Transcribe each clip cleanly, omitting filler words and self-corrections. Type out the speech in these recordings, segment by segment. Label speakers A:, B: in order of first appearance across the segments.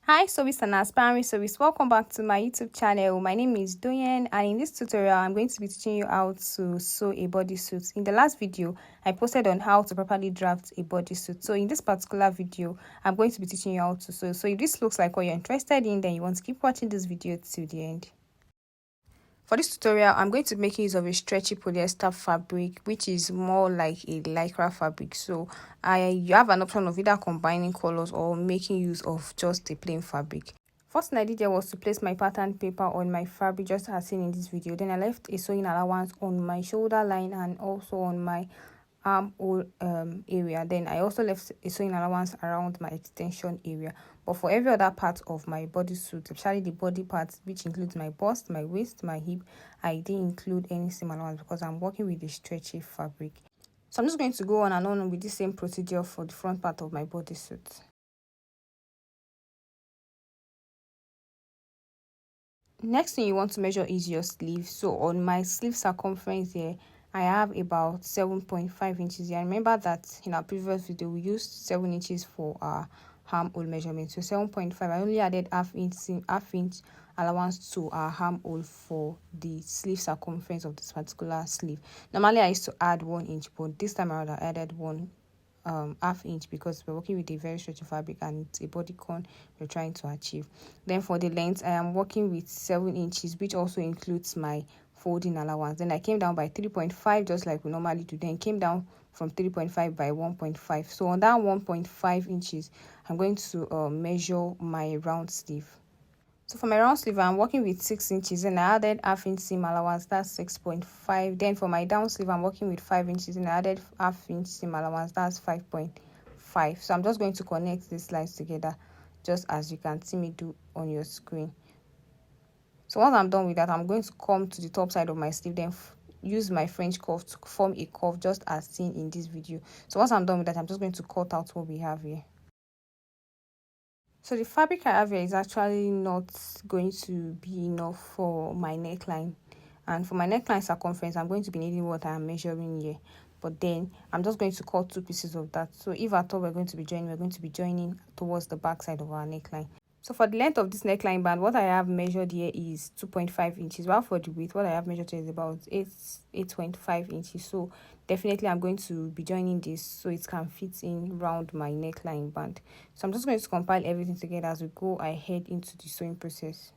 A: Hi sewist and aspiring sewist, welcome back to my YouTube channel. My name is Doyen, and in this tutorial I'm going to be teaching you how to sew a bodysuit. In the last video I posted on how to properly draft a bodysuit, so in this particular video I'm going to be teaching you how to sew. So if this looks like what you're interested in, then you want to keep watching this video till the end. For this tutorial, I'm going to make use of a stretchy polyester fabric, which is more like a lycra fabric. So you have an option of either combining colors or making use of just a plain fabric. First thing I did there was to place my pattern paper on my fabric, just as seen in this video. Then I left a sewing allowance on my shoulder line and also on my armhole area. Then I also left a sewing allowance around my extension area. But for every other part of my bodysuit, especially the body parts, which includes my bust, my waist, my hip, I didn't include any seam allowance because I'm working with a stretchy fabric. So I'm just going to go on and on with the same procedure for the front part of my bodysuit. Next thing you want to measure is your sleeve. So on my sleeve circumference here, I have about 7.5 inches here. Remember that in our previous video we used 7 inches for our armhole measurement. So 7.5, I only added half inch allowance to our armhole for the sleeve circumference of this particular sleeve. Normally I used to add 1 inch, but this time around I added half inch because we're working with a very stretchy fabric and it's a bodycon we're trying to achieve. Then for the length, I am working with 7 inches, which also includes my folding allowance. Then I came down by 3.5 just like we normally do, then came down from 3.5 by 1.5. So on that 1.5 inches I'm going to measure my round sleeve. So for my round sleeve, I'm working with 6 inches and I added half inch seam allowance, that's 6.5. Then for my down sleeve, I'm working with 5 inches and I added half inch seam allowance, that's 5.5. So I'm just going to connect these lines together, just as you can see me do on your screen. So once I'm done with that, I'm going to come to the top side of my sleeve, then use my French curve to form a curve, just as seen in this video. So once I'm done with that, I'm just going to cut out what we have here. So the fabric I have here is actually not going to be enough for my neckline. And for my neckline circumference, I'm going to be needing what I am measuring here. But then I'm just going to cut 2 pieces of that. So if at all we're going to be joining towards the back side of our neckline. So for the length of this neckline band, what I have measured here is 2.5 inches. While for the width, what I have measured here is about 8.5 inches. So definitely I'm going to be joining this so it can fit in round my neckline band. So I'm just going to compile everything together as we go ahead into the sewing process.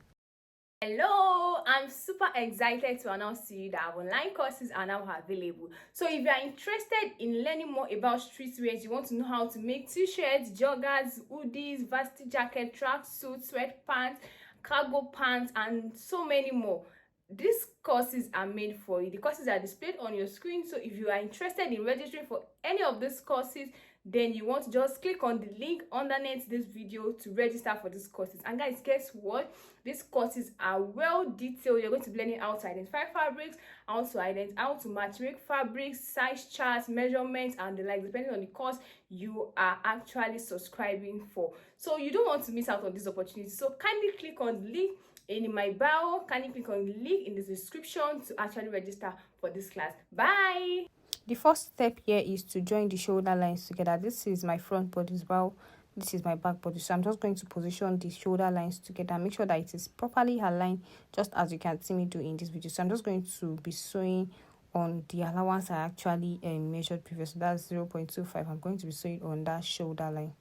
B: Hello, I'm super excited to announce to you that our online courses are now available. So if you are interested in learning more about streetwear, you want to know how to make t-shirts, joggers, hoodies, varsity jacket, tracksuits, sweatpants, cargo pants, and so many more, these courses are made for you. The courses are displayed on your screen. So if you are interested in registering for any of these courses, then you want to just click on the link underneath this video to register for these courses. And guys, guess what? These courses are well detailed. You're going to be learning how to identify fabrics, how to matchmake fabrics, size charts, measurements, and the like, depending on the course you are actually subscribing for. So you don't want to miss out on this opportunity. So kindly click on the link in my bio. Kindly click on the link in the description to actually register for this class. Bye.
A: The first step here is to join the shoulder lines together. This is my front body as well. This is my back body. So I'm just going to position the shoulder lines together. Make sure that it is properly aligned, just as you can see me do in this video. So I'm just going to be sewing on the allowance I actually measured previously. That's 0.25. I'm going to be sewing on that shoulder line.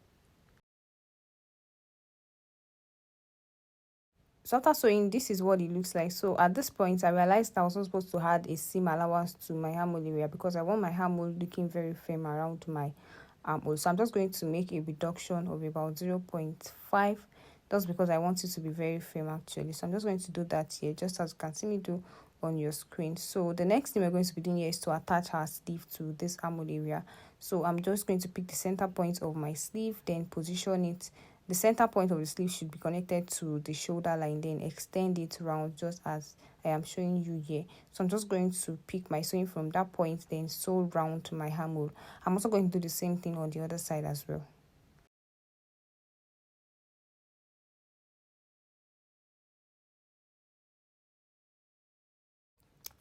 A: So after sewing, this is what it looks like. So at this point, I realized I was not supposed to add a seam allowance to my armhole area because I want my armhole looking very firm around my armhole. So I'm just going to make a reduction of about 0.5, just because I want it to be very firm actually. So I'm just going to do that here, just as you can see me do on your screen. So the next thing we're going to be doing here is to attach our sleeve to this armhole area. So I'm just going to pick the center point of my sleeve, then position it. The center point of the sleeve should be connected to the shoulder line, then extend it round just as I am showing you here. So I'm just going to pick my sewing from that point, then sew round to my armhole. I'm also going to do the same thing on the other side as well.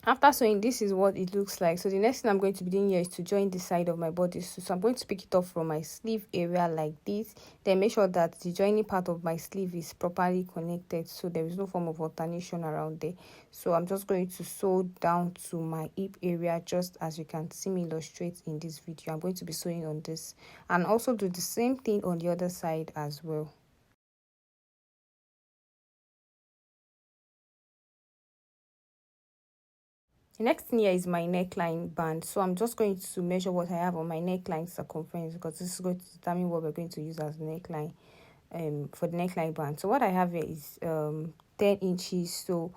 A: After sewing, this is what it looks like. So the next thing I'm going to be doing here is to join the side of my bodysuit. So I'm going to pick it up from my sleeve area like this, then make sure that the joining part of my sleeve is properly connected, so there is no form of alternation around there. So I'm just going to sew down to my hip area, just as you can see me illustrate in this video. I'm going to be sewing on this and also do the same thing on the other side as well. The next thing here is my neckline band. So I'm just going to measure what I have on my neckline circumference, because this is going to determine what we're going to use as neckline for the neckline band. So what I have here is 10 inches. So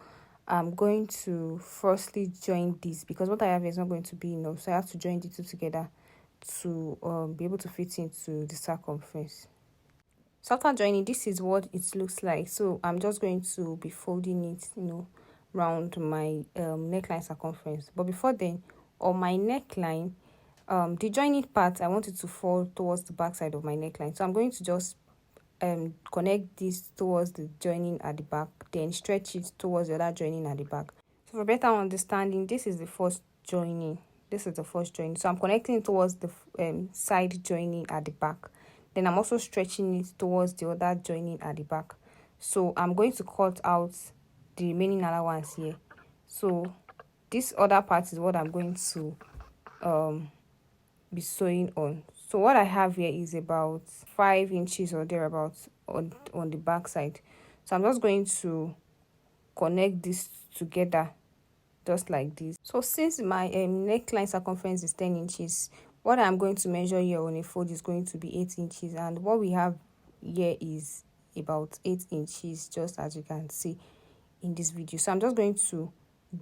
A: I'm going to firstly join this, because what I have here is not going to be enough. So I have to join the two together to be able to fit into the circumference. So after joining, this is what it looks like. So I'm just going to be folding it, round my neckline circumference. But before then, on my neckline, the joining part, I want it to fall towards the back side of my neckline. So I'm going to just connect this towards the joining at the back, then stretch it towards the other joining at the back. So for better understanding, this is the first joining. This is the first joining. So I'm connecting it towards the side joining at the back. Then I'm also stretching it towards the other joining at the back. So I'm going to cut out the remaining allowance here. So this other part is what I'm going to be sewing on. So what I have here is about 5 inches or thereabouts on the back side. So I'm just going to connect this together just like this. So since my neckline circumference is 10 inches, what I'm going to measure here on a fold is going to be 8 inches, and what we have here is about 8 inches, just as you can see in this video. So I'm just going to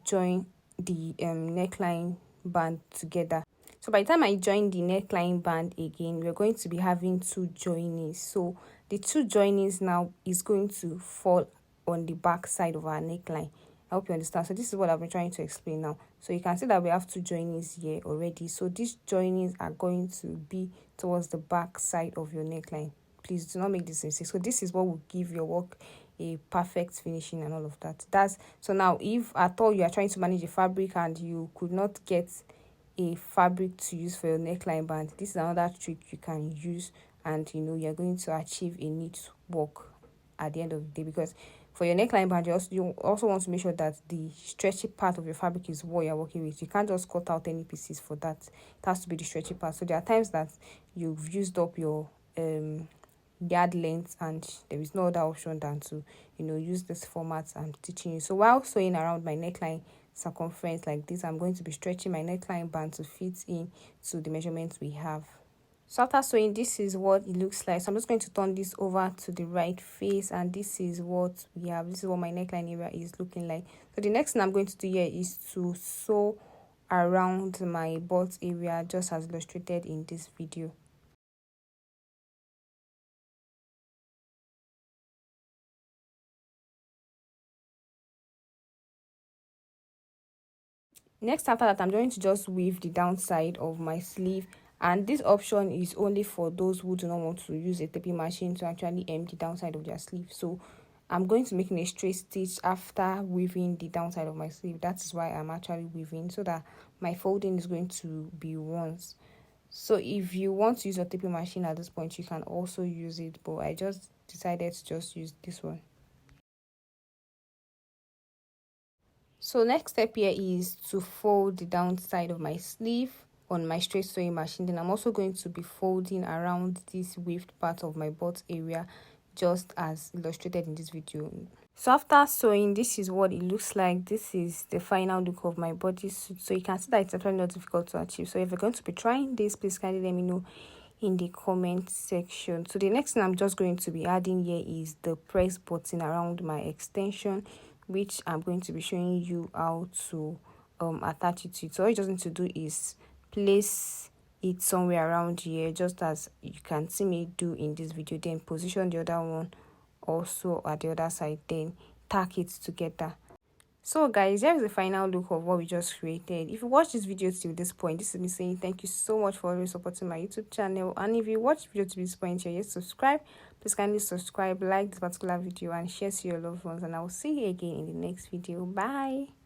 A: join the neckline band together. So by the time I join the neckline band again, we're going to be having two joinings. So the two joinings now is going to fall on the back side of our neckline. I hope you understand. So this is what I've been trying to explain now. So you can see that we have two joinings here already. So these joinings are going to be towards the back side of your neckline. Please do not make this mistake. So this is what will give your work a perfect finishing and all of that. So now if at all you are trying to manage a fabric and you could not get a fabric to use for your neckline band, this is another trick you can use, and you're going to achieve a neat work at the end of the day. Because for your neckline band, you also want to make sure that the stretchy part of your fabric is what you're working with. You can't just cut out any pieces for that. It has to be the stretchy part. So there are times that you've used up your yard length and there is no other option than to use this format I'm teaching you. So while sewing around my neckline circumference like this, I'm going to be stretching my neckline band to fit in to the measurements we have. So after sewing, this is what it looks like. So I'm just going to turn this over to the right face, and this is what we have. This is what my neckline area is looking like. So the next thing I'm going to do here is to sew around my butt area, just as illustrated in this video. Next, after that, I'm going to just weave the downside of my sleeve, and this option is only for those who do not want to use a taping machine to actually hem the downside of their sleeve. So I'm going to make a straight stitch after weaving the downside of my sleeve. That is why I'm actually weaving, so that my folding is going to be once. So if you want to use a taping machine at this point, you can also use it, but I just decided to just use this one. So next step here is to fold the downside of my sleeve on my straight sewing machine. Then I'm also going to be folding around this weaved part of my butt area, just as illustrated in this video. So after sewing, this is what it looks like. This is the final look of my bodysuit. So you can see that it's actually not difficult to achieve. So if you're going to be trying this, please kindly let me know in the comment section. So the next thing I'm just going to be adding here is the press button around my extension, which I'm going to be showing you how to attach it to it. So all you just need to do is place it somewhere around here, just as you can see me do in this video. Then position the other one also at the other side, then tack it together. So guys, here's the final look of what we just created. If you watch this video till this point, this is me saying thank you so much for always supporting my YouTube channel. And if you watch the video to this point, you're yet to subscribe, please kindly subscribe, like this particular video, and share to your loved ones. And I will see you again in the next video. Bye.